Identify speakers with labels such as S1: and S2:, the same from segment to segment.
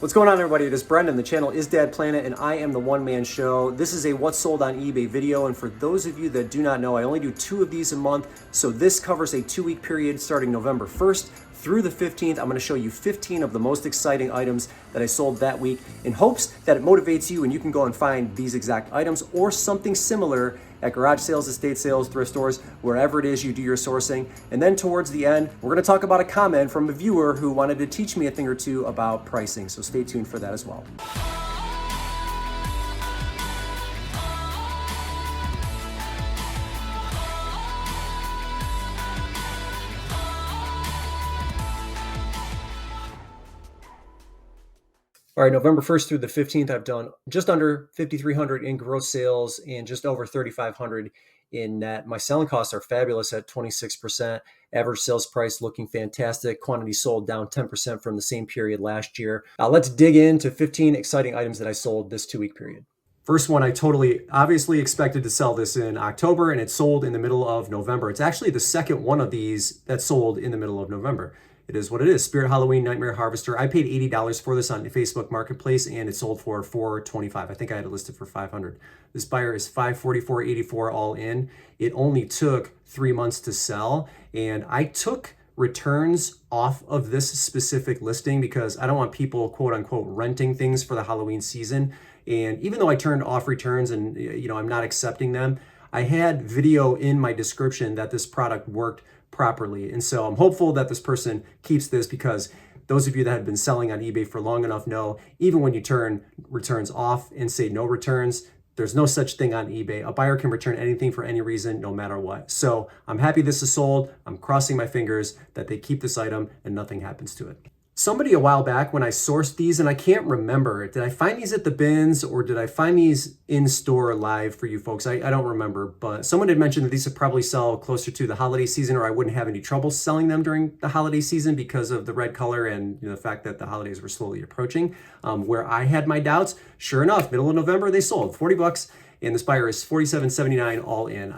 S1: What's going on, everybody? It is Brendan. The channel is Dad Planet, and I am the one-man show. This is a what's sold on eBay video, and for those of you that do not know, I only do 2 of these a month, so this covers a 2-week period starting November 1st through the 15th. I'm going to show you 15 of the most exciting items that I sold that week in hopes that it motivates you and you can go and find these exact items or something similar at garage sales, estate sales, thrift stores, wherever it is you do your sourcing. And then towards the end, we're gonna talk about a comment from a viewer who wanted to teach me a thing or two about pricing. So stay tuned for that as well. All right, November 1st through the 15th, I've done just under 5,300 in gross sales and just over 3,500 in net. My selling costs are fabulous at 26%. Average sales price looking fantastic. Quantity sold down 10% from the same period last year. Let's dig into 15 exciting items that I sold this 2-week period. First one, I totally obviously expected to sell this in October, and it sold in the middle of November. It's actually the second one of these that sold in the middle of November. It is what it is. Spirit Halloween Nightmare Harvester. I paid $80 for this on Facebook Marketplace, and it sold for $425. I think I had it listed for $500. This buyer is $544.84 all in. It only took 3 months to sell, and I took returns off of this specific listing because I don't want people, quote unquote, renting things for the Halloween season. And even though I turned off returns and I'm not accepting them, I had video in my description that this product worked properly. And so I'm hopeful that this person keeps this, because those of you that have been selling on eBay for long enough know, even when you turn returns off and say no returns, there's no such thing on eBay. A buyer can return anything for any reason, no matter what. So I'm happy this is sold. I'm crossing my fingers that they keep this item and nothing happens to it. Somebody a while back when I sourced these, and I can't remember, did I find these at the bins or did I find these in store live for you folks? I don't remember, but someone had mentioned that these would probably sell closer to the holiday season, or I wouldn't have any trouble selling them during the holiday season because of the red color and the fact that the holidays were slowly approaching. Where I had my doubts, sure enough, middle of November, they sold $40, and this buyer is $47.79 all in.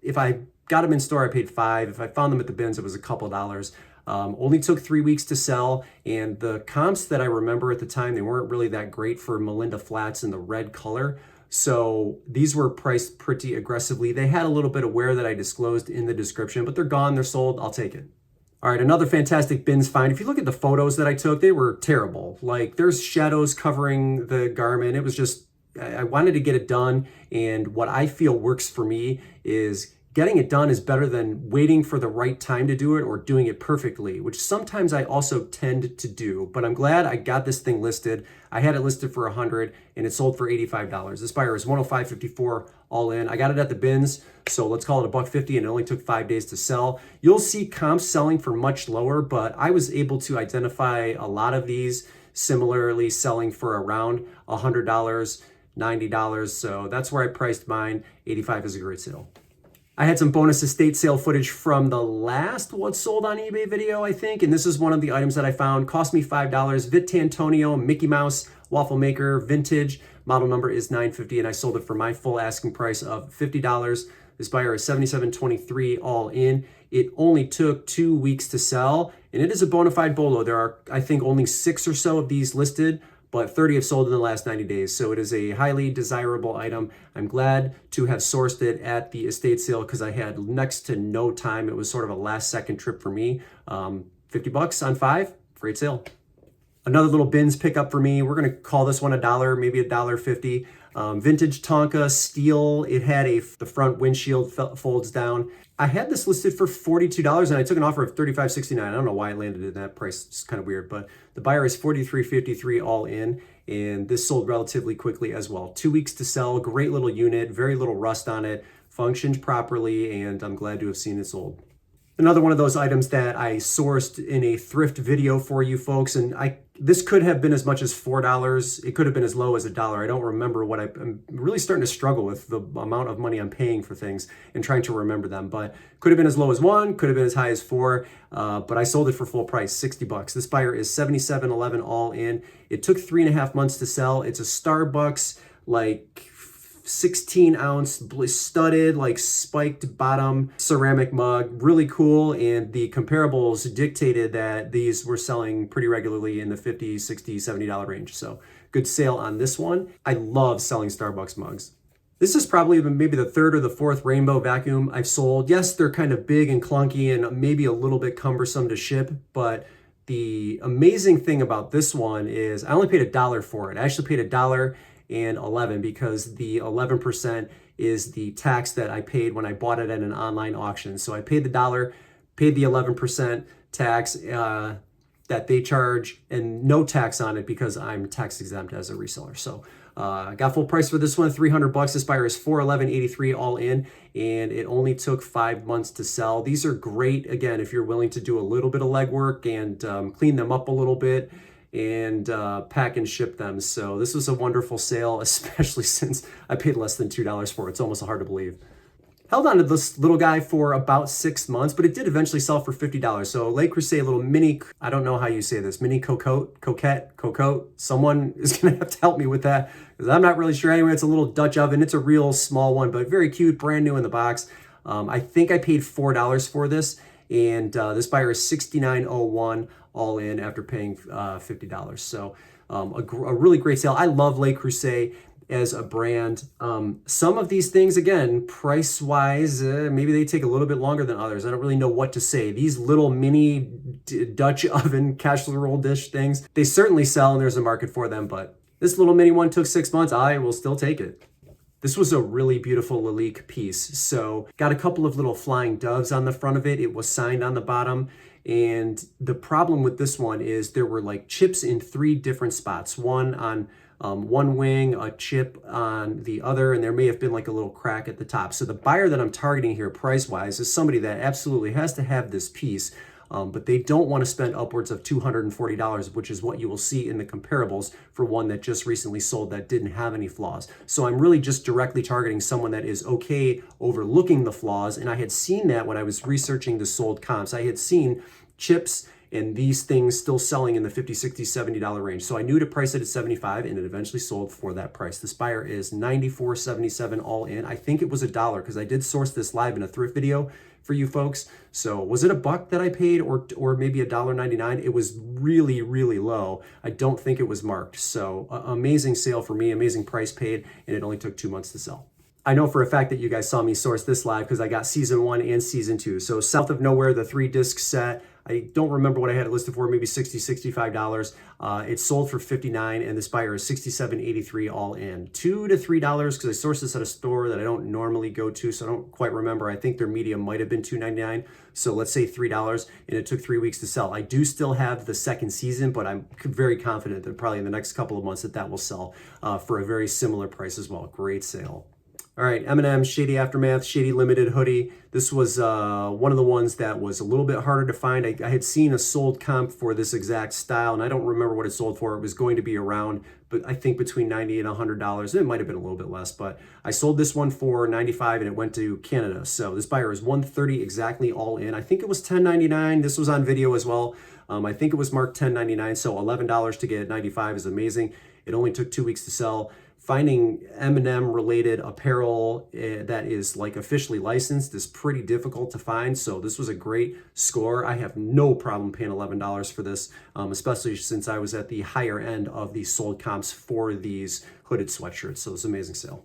S1: If I got them in store, I paid $5. If I found them at the bins, it was a couple dollars. Only took 3 weeks to sell, and the comps that I remember at the time, they weren't really that great for Melinda Flats in the red color. So these were priced pretty aggressively. They had a little bit of wear that I disclosed in the description, but they're gone, they're sold, I'll take it. All right, another fantastic bins find. If you look at the photos that I took, they were terrible. Like, there's shadows covering the garment. It was just, I wanted to get it done, and what I feel works for me is getting it done is better than waiting for the right time to do it or doing it perfectly, which sometimes I also tend to do. But I'm glad I got this thing listed. I had it listed for $100 and it sold for $85. This buyer is $105.54 all in. I got it at the bins, so let's call it $150, and it only took 5 days to sell. You'll see comps selling for much lower, but I was able to identify a lot of these similarly selling for around $100, $90. So that's where I priced mine. $85 is a great sale. I had some bonus estate sale footage from the last What's Sold on eBay video, I think, and this is one of the items that I found. Cost me $5. Vitantonio Mickey Mouse waffle maker, vintage. Model number is 950, and I sold it for my full asking price of $50. This buyer is $77.23 all in. It only took 2 weeks to sell, and it is a bona fide bolo. There are, I think, only 6 or so of these listed, but 30 have sold in the last 90 days. So it is a highly desirable item. I'm glad to have sourced it at the estate sale because I had next to no time. It was sort of a last second trip for me. $50 on 5, great sale. Another little bins pickup for me. We're gonna call this one $1, maybe $1.50. Vintage Tonka steel. It had the front windshield folds down. I had this listed for $42 and I took an offer of $35.69. I don't know why I landed in that price. It's kind of weird, but the buyer is $43.53 all in, and this sold relatively quickly as well. 2 weeks to sell, great little unit, very little rust on it, functioned properly, and I'm glad to have seen it sold. Another one of those items that I sourced in a thrift video for you folks, and this could have been as much as $4. It could have been as low as $1. I don't remember I'm really starting to struggle with the amount of money I'm paying for things and trying to remember them, but could have been as low as 1, could have been as high as 4, but I sold it for full price, $60. This buyer is $77.11 all in. It took 3.5 months to sell. It's a Starbucks, like 16-ounce studded, like spiked bottom ceramic mug, really cool. And the comparables dictated that these were selling pretty regularly in the $50, $60, $70 range. So good sale on this one. I love selling Starbucks mugs. This is probably maybe the third or the fourth rainbow vacuum I've sold. Yes, they're kind of big and clunky and maybe a little bit cumbersome to ship, but the amazing thing about this one is I only paid $1 for it. I actually paid $1.11 because the 11% is the tax that I paid when I bought it at an online auction. So I paid the $1, paid the 11% tax that they charge, and no tax on it because I'm tax exempt as a reseller. So got full price for this one, $300. This buyer is $411.83 all in, and it only took 5 months to sell. These are great, again, if you're willing to do a little bit of legwork and clean them up a little bit and pack and ship them. So this was a wonderful sale, especially since I paid less than $2 for it. It's almost hard to believe. Held on to this little guy for about 6 months, but it did eventually sell for $50. So Le Creuset, a little mini, I don't know how you say this, mini coquette. Someone is gonna have to help me with that because I'm not really sure. Anyway, it's a little Dutch oven. It's a real small one, but very cute, brand new in the box. I think I paid $4 for this, and this buyer is $69.01 all in after paying $50. So a really great sale. I love Le Creuset as a brand. Some of these things, again, price wise, maybe they take a little bit longer than others. I don't really know what to say. These little mini Dutch oven casserole dish things, they certainly sell and there's a market for them, but this little mini one took 6 months. I will still take it. This was a really beautiful Lalique piece. So got a couple of little flying doves on the front of it. It was signed on the bottom. And the problem with this one is there were like chips in 3 different spots. One on one wing, a chip on the other, and there may have been like a little crack at the top. So the buyer that I'm targeting here price-wise is somebody that absolutely has to have this piece, but they don't want to spend upwards of $240, which is what you will see in the comparables for one that just recently sold that didn't have any flaws. So I'm really just directly targeting someone that is okay overlooking the flaws, and I had seen that when I was researching the sold comps. I had seen chips and these things still selling in the $50, $60, $70 range. So I knew to price it at $75, and it eventually sold for that price. This buyer is $94.77 all in. I think it was $1 because I did source this live in a thrift video for you folks. So was it $1 that I paid or maybe $1.99? It was really, really low. I don't think it was marked. So amazing sale for me, amazing price paid, and it only took 2 months to sell. I know for a fact that you guys saw me source this live because I got season 1 and season 2. So South of Nowhere, the 3-disc set. I don't remember what I had it listed for, maybe $60, $65. It sold for $59, and this buyer is $67.83 all in. $2 to $3 because I sourced this at a store that I don't normally go to, so I don't quite remember. I think their medium might have been $2.99, so let's say $3, and it took 3 weeks to sell. I do still have the second season, but I'm very confident that probably in the next couple of months that will sell for a very similar price as well. Great sale. All right, M&M Shady Aftermath, Shady Limited hoodie. This was one of the ones that was a little bit harder to find. I had seen a sold comp for this exact style, and I don't remember what it sold for. It was going to be around, but I think between $90 and $100. It might have been a little bit less, but I sold this one for $95, and it went to Canada. So this buyer is $130 exactly all in. I think it was $10.99. This was on video as well. I think it was marked $10.99, so $11 to get it 95 is amazing. It only took 2 weeks to sell. Finding M&M related apparel that is like officially licensed is pretty difficult to find. So this was a great score. I have no problem paying $11 for this, especially since I was at the higher end of the sold comps for these hooded sweatshirts. So it's an amazing sale.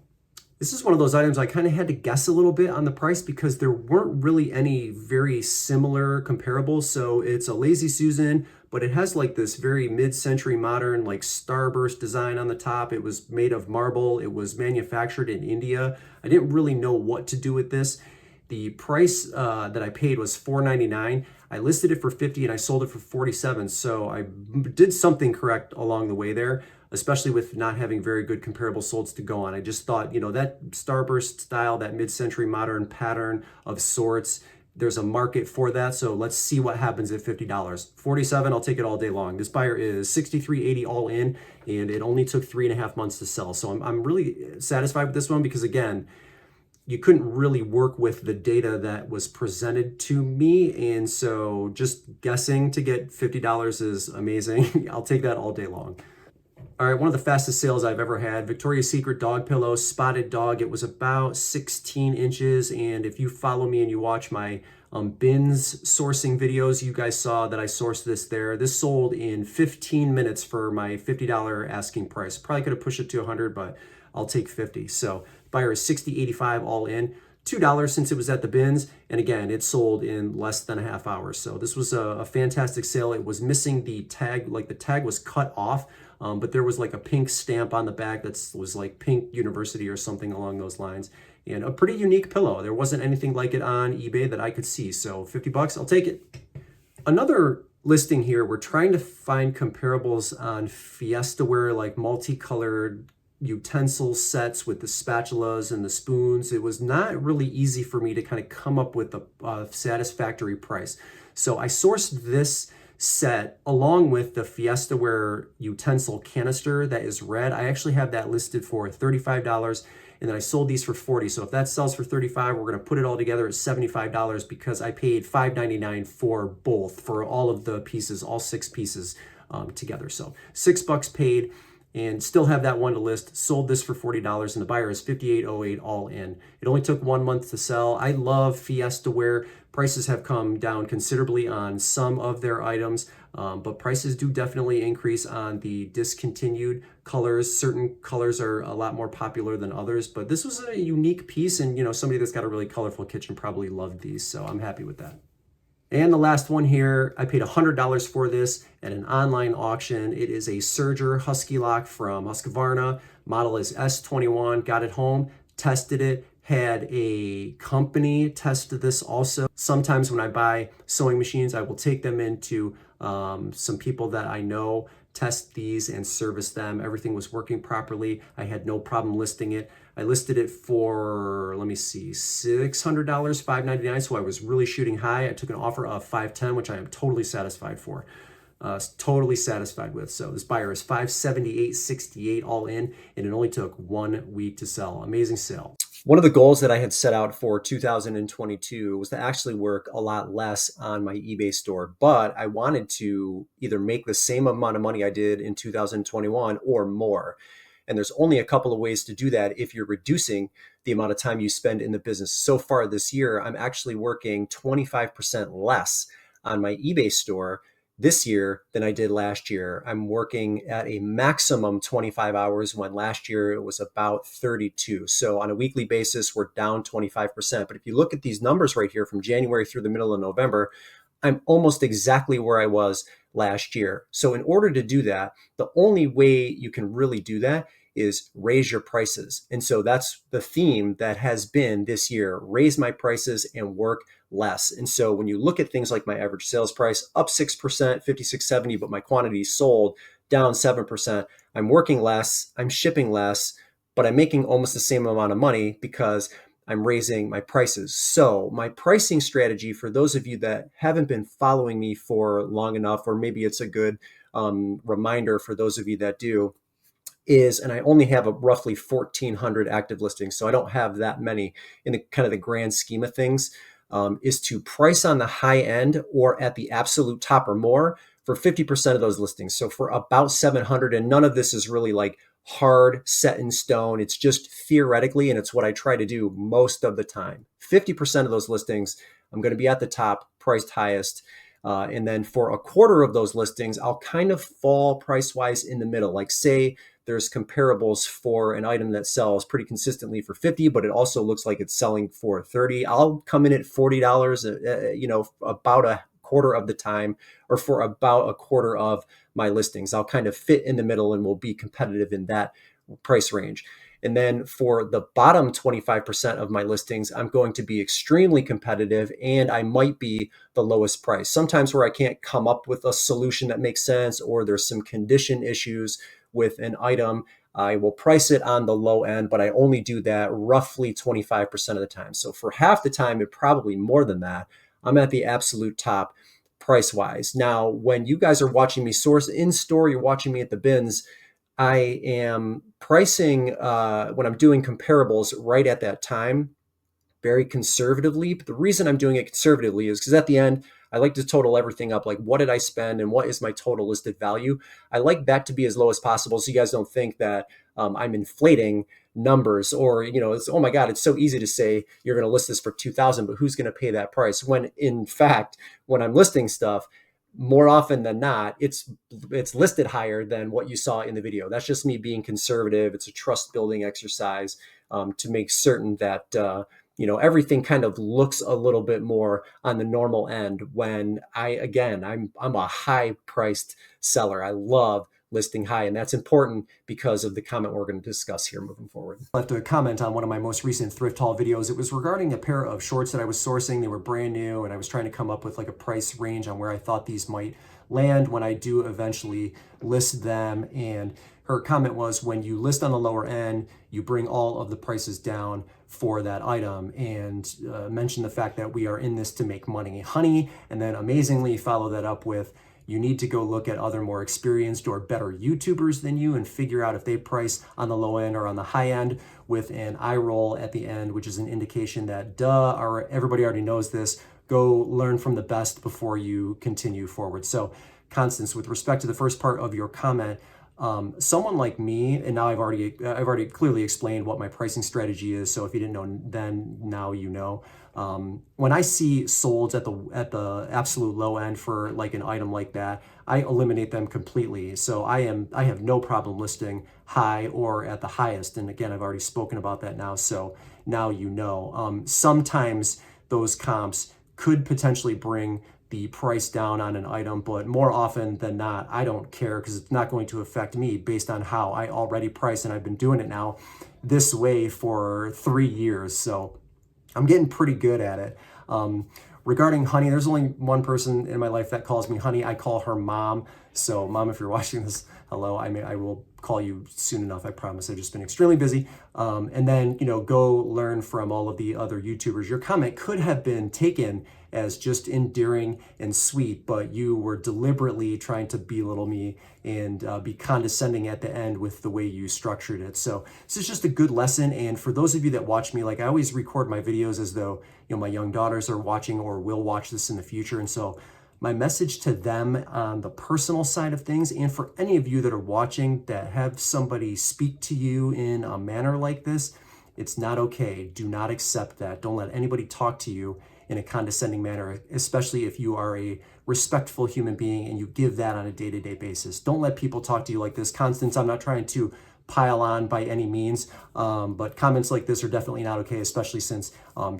S1: This is one of those items I kind of had to guess a little bit on the price because there weren't really any very similar comparables. So it's a Lazy Susan, but it has like this very mid-century modern like starburst design on the top. It was made of marble. It was manufactured in India. I didn't really know what to do with this. The price that I paid was $4.99. I listed it for $50 and I sold it for $47. So I did something correct along the way there, especially with not having very good comparable solds to go on. I just thought, you know, that starburst style, that mid-century modern pattern of sorts, there's a market for that. So let's see what happens at $50. $47, I'll take it all day long. This buyer is $63.80 all in, and it only took 3.5 months to sell. So I'm really satisfied with this one because, again, you couldn't really work with the data that was presented to me. And so just guessing to get $50 is amazing. I'll take that all day long. All right, one of the fastest sales I've ever had. Victoria's Secret dog pillow, spotted dog. It was about 16 inches. And if you follow me and you watch my bins sourcing videos, you guys saw that I sourced this there. This sold in 15 minutes for my $50 asking price. Probably could have pushed it to 100, but I'll take 50. So buyer is 60.85 all in. $2 since it was at the bins. And again, it sold in less than a half hour. So this was a fantastic sale. It was missing the tag, like the tag was cut off. But there was like a pink stamp on the back that was like Pink University or something along those lines. And a pretty unique pillow. There wasn't anything like it on eBay that I could see. So 50 bucks, I'll take it. Another listing here, we're trying to find comparables on Fiestaware, like multicolored utensil sets with the spatulas and the spoons. It was not really easy for me to kind of come up with a satisfactory price. So I sourced this set along with the Fiestaware utensil canister that is red. I actually have that listed for $35, and then I sold these for $40. So if that sells for $35, we're going to put it all together at $75 because I paid $5.99 for both, for all of the pieces, all 6 pieces together. So $6 paid, and still have that one to list. Sold this for $40, and the buyer is $58.08 all in. It only took 1 month to sell. I love Fiestaware. Prices have come down considerably on some of their items, but prices do definitely increase on the discontinued colors. Certain colors are a lot more popular than others, but this was a unique piece, and somebody that's got a really colorful kitchen probably loved these, so I'm happy with that. And the last one here, I paid $100 for this at an online auction. It is a Serger Husky Lock from Husqvarna. Model is S21. Got it home, tested it, had a company test this also. Sometimes when I buy sewing machines, I will take them into some people that I know, test these and service them. Everything was working properly. I had no problem listing it. I listed it for, let me see, $600, $599. So I was really shooting high. I took an offer of $510, which I am totally satisfied for. Totally satisfied with. So this buyer is $578.68 all in, and it only took 1 week to sell. Amazing sale. One of the goals that I had set out for 2022 was to actually work a lot less on my eBay store, but I wanted to either make the same amount of money I did in 2021 or more. And there's only a couple of ways to do that if you're reducing the amount of time you spend in the business. So far this year, I'm actually working 25% less on my eBay store this year than I did last year. I'm working at a maximum 25 hours when last year it was about 32. So on a weekly basis, we're down 25%. But if you look at these numbers right here from January through the middle of November, I'm almost exactly where I was last year. So in order to do that, the only way you can really do that is raise your prices. And so that's the theme that has been this year: raise my prices and work less. And so when you look at things like my average sales price, up 6%, 56.70, but my quantity sold down 7%, I'm working less, I'm shipping less, but I'm making almost the same amount of money because I'm raising my prices. So my pricing strategy, for those of you that haven't been following me for long enough, or maybe it's a good reminder for those of you that do, is, and I only have a roughly 1,400 active listings, so I don't have that many in the kind of the grand scheme of things, is to price on the high end or at the absolute top or more for 50% of those listings. So for about 700, and none of this is really like hard set in stone. It's just theoretically, and it's what I try to do most of the time. 50% of those listings, I'm going to be at the top, priced highest. And then for a quarter of those listings, I'll kind of fall price-wise in the middle. Like say there's comparables for an item that sells pretty consistently for 50, but it also looks like it's selling for 30. I'll come in at $40, about a quarter of the time, or for about a quarter of my listings. I'll kind of fit in the middle and will be competitive in that price range. And then for the bottom 25% of my listings, I'm going to be extremely competitive, and I might be the lowest price. Sometimes where I can't come up with a solution that makes sense, or there's some condition issues with an item, I will price it on the low end, but I only do that roughly 25% of the time. So for half the time, and probably more than that, I'm at the absolute top price-wise. Now, when you guys are watching me source in store, you're watching me at the bins, I am pricing when I'm doing comparables right at that time, very conservatively. But the reason I'm doing it conservatively is because at the end, I like to total everything up, like what did I spend and what is my total listed value. I like that to be as low as possible, so you guys don't think that I'm inflating numbers, or it's, oh my god, it's so easy to say you're going to list this for 2,000, but who's going to pay that price, when in fact, when I'm listing stuff, more often than not, it's listed higher than what you saw in the video. That's just me being conservative. It's a trust building exercise, to make certain that everything kind of looks a little bit more on the normal end, when I'm a high priced seller. I love listing high, and that's important because of the comment we're going to discuss here moving forward. I left a comment on one of my most recent thrift haul videos. It was regarding a pair of shorts that I was sourcing. They were brand new, and I was trying to come up with like a price range on where I thought these might land when I do eventually list them. And her comment was, when you list on the lower end, you bring all of the prices down for that item, and mention the fact that we are in this to make money, honey. And then amazingly follow that up with, you need to go look at other more experienced or better YouTubers than you and figure out if they price on the low end or on the high end, with an eye roll at the end, which is an indication that or everybody already knows this. Go learn from the best before you continue forward. So, Constance, with respect to the first part of your comment, someone like me, and now I've already clearly explained what my pricing strategy is. So if you didn't know then, now you know. When I see solds at the absolute low end for like an item like that, I eliminate them completely. So I have no problem listing high or at the highest. And again, I've already spoken about that now. So now you know. Sometimes those comps could potentially bring the price down on an item, but more often than not, I don't care, because it's not going to affect me based on how I already price, and I've been doing it now this way for 3 years. So I'm getting pretty good at it. Regarding honey, there's only one person in my life that calls me honey. I call her mom. So mom, if you're watching this, hello. I will call you soon enough, I promise. I've just been extremely busy. And then, go learn from all of the other YouTubers. Your comment could have been taken as just endearing and sweet, but you were deliberately trying to belittle me and be condescending at the end with the way you structured it. So this is just a good lesson. And for those of you that watch me, like, I always record my videos as though my young daughters are watching or will watch this in the future. And so my message to them on the personal side of things, and for any of you that are watching that have somebody speak to you in a manner like this, it's not okay. Do not accept that. Don't let anybody talk to you in a condescending manner, especially if you are a respectful human being and you give that on a day-to-day basis. Don't let people talk to you like this. Constance, I'm not trying to pile on by any means, but comments like this are definitely not okay, especially since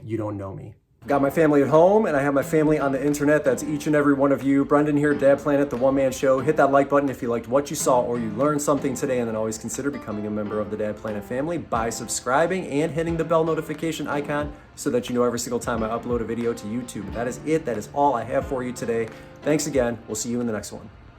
S1: you don't know me. Got my family at home, and I have my family on the internet. That's each and every one of you. Brendan here, Dad Planet, the one-man show. Hit that like button if you liked what you saw or you learned something today, and then always consider becoming a member of the Dad Planet family by subscribing and hitting the bell notification icon so that you know every single time I upload a video to YouTube. That is it. That is all I have for you today. Thanks again. We'll see you in the next one.